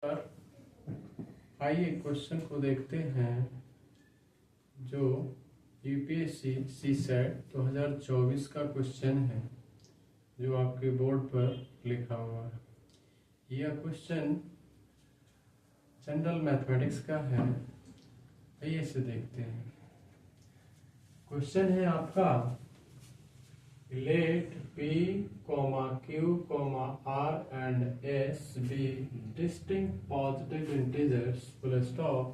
आइए क्वेश्चन को देखते हैं जो यूपीएससी सीसेट 2024 का क्वेश्चन है जो आपके बोर्ड पर लिखा हुआ है। यह क्वेश्चन जनरल मैथमेटिक्स का है। आइए इसे देखते हैं। क्वेश्चन है आपका let p, q, r and s be distinct positive integers full stop.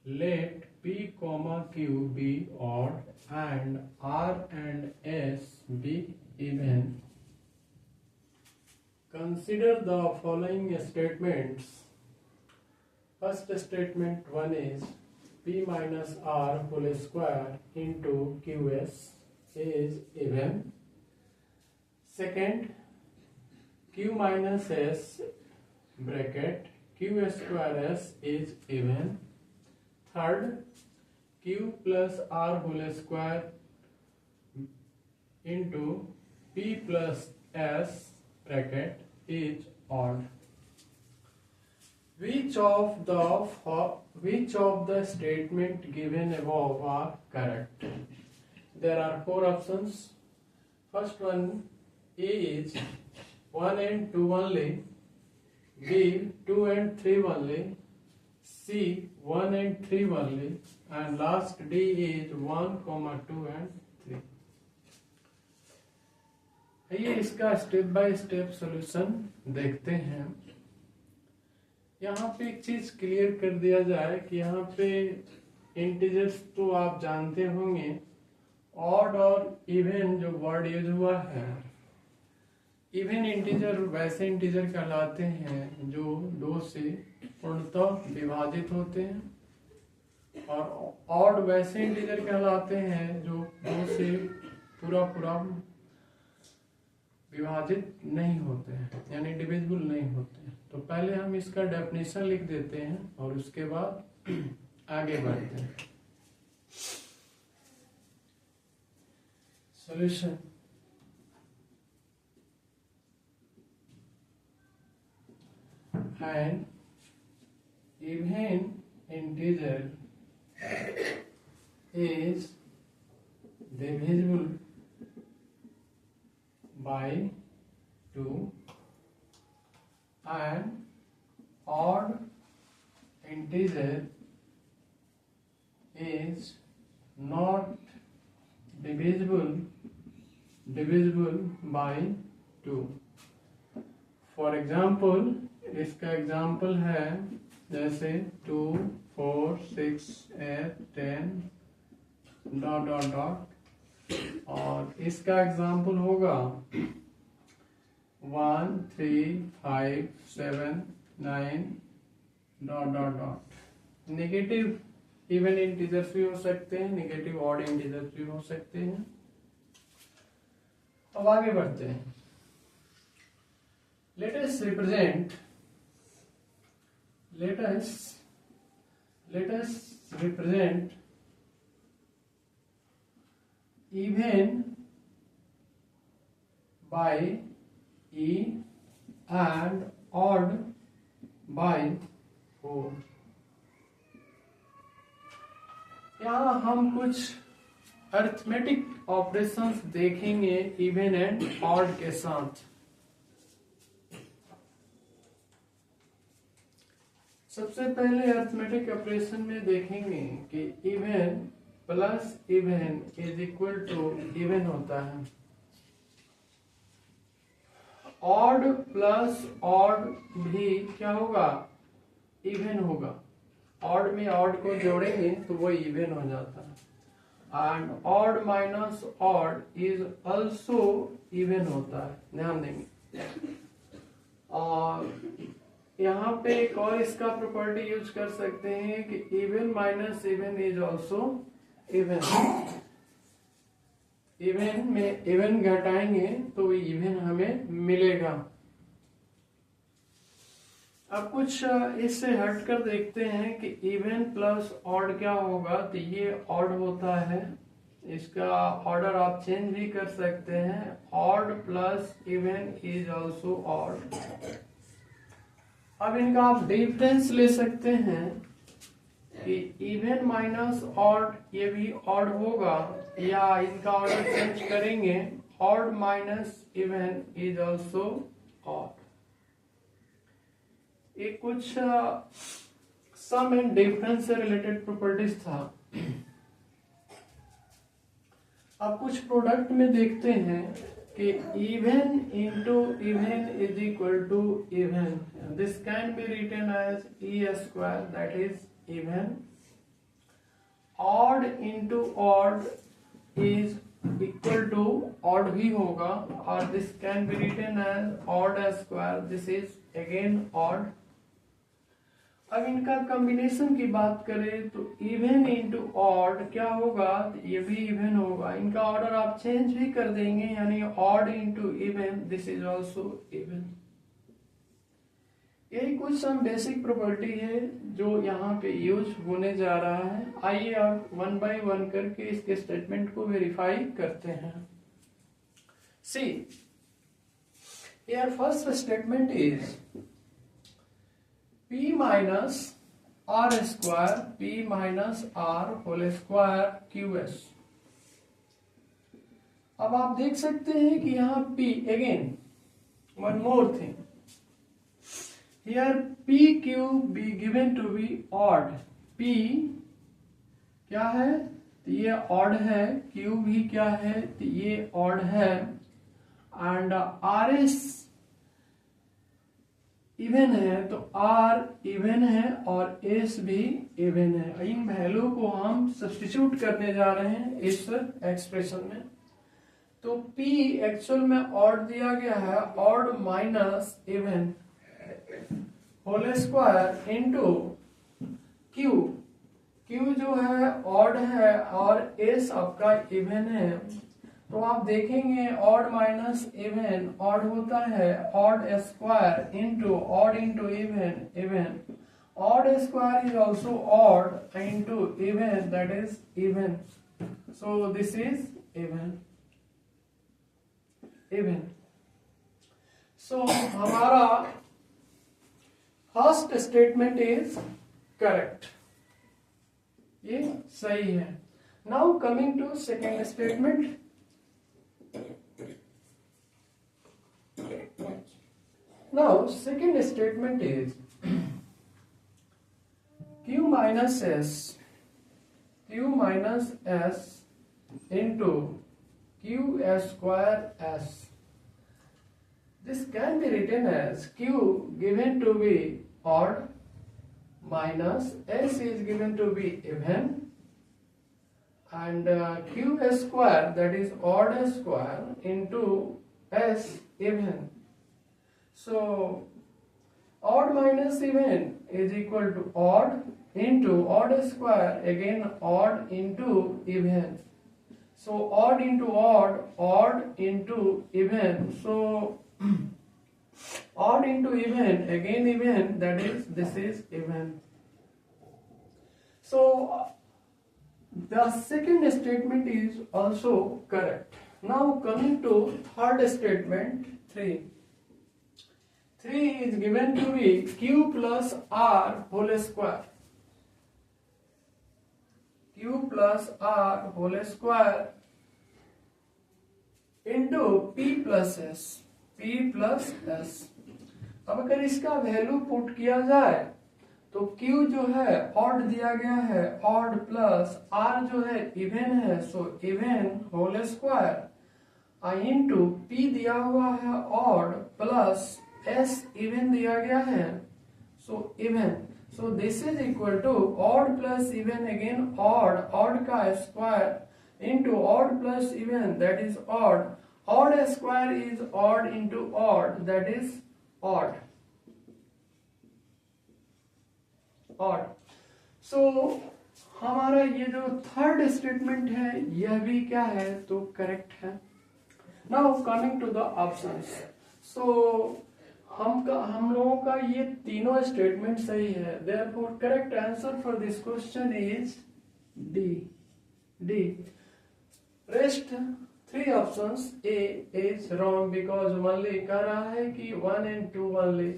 Let p, q be odd and r and s be even. Consider the following statements. First statement 1 is p minus r whole square into qs is even. Second, q minus s bracket q square s is even. Third, q plus r whole square into p plus s bracket is odd. Which of the statement given above are correct? There are 4 options. First one, A is 1 and 2 only, B 2 and 3 only, C 1 and 3 only, and last D is 1, 2 and 3. आइए इसका step by step solution देखते हैं। यहाँ पे एक चीज clear कर दिया जाए कि यहाँ पे इंटीजर्स तो आप जानते होंगे, ऑड और इवन जो वर्ड यूज हुआ है, इवन इंटीजर वैसे इंटीजर कहलाते हैं जो 2 से पूर्णतः विभाजित होते हैं, और ऑड वैसे इंटीजर कहलाते हैं जो 2 से पूरा विभाजित नहीं होते हैं, यानी डिविजिबल नहीं होते हैं। तो पहले हम इसका डेफिनेशन लिख देते हैं और उसके बाद आगे बढ़ते हैं। Solution. And even integer is divisible by 2 and odd integer is not divisible by 2. For example, इसका एग्जाम्पल है जैसे 2, 4, 6, 8, 10 ... और इसका एग्जाम्पल होगा 1, 3, 5, 7, 9 ... नेगेटिव इवन इंटीजर्स भी हो सकते हैं, नेगेटिव ऑड इंटीजर्स भी हो सकते हैं। अब आगे बढ़ते हैं। Let us represent even by e and odd by o। यहाँ हम कुछ अरिथमेटिक ऑपरेशंस देखेंगे इवन एंड ऑड के साथ। सबसे पहले अरिथमेटिक ऑपरेशन में देखेंगे कि even plus even is equal to even होता है, ऑड प्लस ऑड भी क्या होगा, इवन होगा। ऑड में ऑड को जोड़ेंगे तो वो इवन हो जाता है, and odd minus odd is also even होता है, ध्यान देंगे। और यहाँ पे एक और इसका प्रॉपर्टी यूज कर सकते हैं कि even minus even is also even. Even में इवन घटाएंगे तो इवन हमें मिलेगा। अब कुछ इससे हटकर देखते हैं कि इवन प्लस ऑड क्या होगा। तो ये ऑड होता है, इसका ऑर्डर आप चेंज भी कर सकते हैं। Odd plus even is also odd. अब इनका आप डिफरेंस ले सकते हैं कि इवन माइनस ऑड, ये भी ऑड होगा, या इनका ऑर्डर चेंज करेंगे, odd minus even is also odd. ये कुछ सम एंड डिफरेंस से रिलेटेड प्रॉपर्टीज था। अब कुछ प्रोडक्ट में देखते हैं कि even into even is equal to even, this can be written as E square, that is even. Odd into odd is equal to odd भी होगा, और this can be written as odd square, this is again odd. अब इनका combination की बात करें तो even into odd क्या होगा, ये भी इवन होगा। इनका ऑर्डर आप चेंज भी कर देंगे, यानी odd into even, this is also even. यही कुछ सम बेसिक प्रॉपर्टी है जो यहाँ पे यूज होने जा रहा है। आइए अब वन बाय वन करके इसके स्टेटमेंट को वेरीफाई करते हैं। See here first statement is p minus R square p minus R whole square QS। अब आप देख सकते हैं कि यहाँ p, again one more thing, here p q be given to be odd, p क्या है तो ये ऑड है, q भी क्या है तो ये ऑड है, एंड RS इवन है तो R इवन है और S भी इवन है। इन वैल्यू को हम सब्स्टिट्यूट करने जा रहे हैं इस एक्सप्रेशन में। तो P एक्चुअल में ऑड दिया गया है, odd minus even whole square into Q, Q जो है ऑड है और S आपका इवन है। तो आप देखेंगे ऑड माइनस इवन ऑड होता है, odd square into odd into even, even. Odd square is also odd into even, that is even. So this is even, even. So हमारा फर्स्ट स्टेटमेंट इज करेक्ट, ये सही है। Now coming to second statement. Now second statement is q minus s into q square s. This can be written as q given to be odd minus s is given to be even, and q square, that is odd square, into s even. So odd minus even is equal to odd into odd square, again odd into even. So odd into odd, odd into even. So odd into even, again even, that is, this is even. So the second statement is also correct. Now coming to third statement, 3. 3 is given to be q plus r whole square. Q plus r whole square into p plus s. P plus s. अब अगर इसका value put किया जाए तो Q जो है odd दिया गया है, ऑड प्लस R जो है इवन है, so even whole square into P दिया हुआ है ऑड प्लस S इवन दिया गया है, so even. So this is equal to odd plus even, again odd, odd का square into odd plus even, that is odd. Odd square is odd into odd, that is odd, odd. So हमारा ये जो third statement है यह भी क्या है तो करेक्ट है। Now coming to the options. सो हम लोगों का ये तीनों स्टेटमेंट सही है, therefore correct answer for this question is D, D. Rest 3 options A is wrong because only कह रहा है कि 1 and 2 only,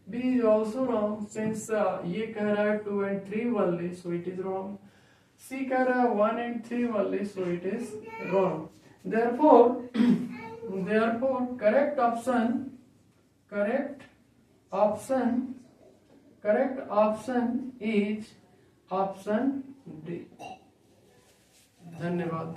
B is also wrong since ये कह रहा है 2 and 3 only, so it is wrong. C कह रहा है 1 and 3 only, so it is wrong. Therefore correct option is option D. धन्यवाद.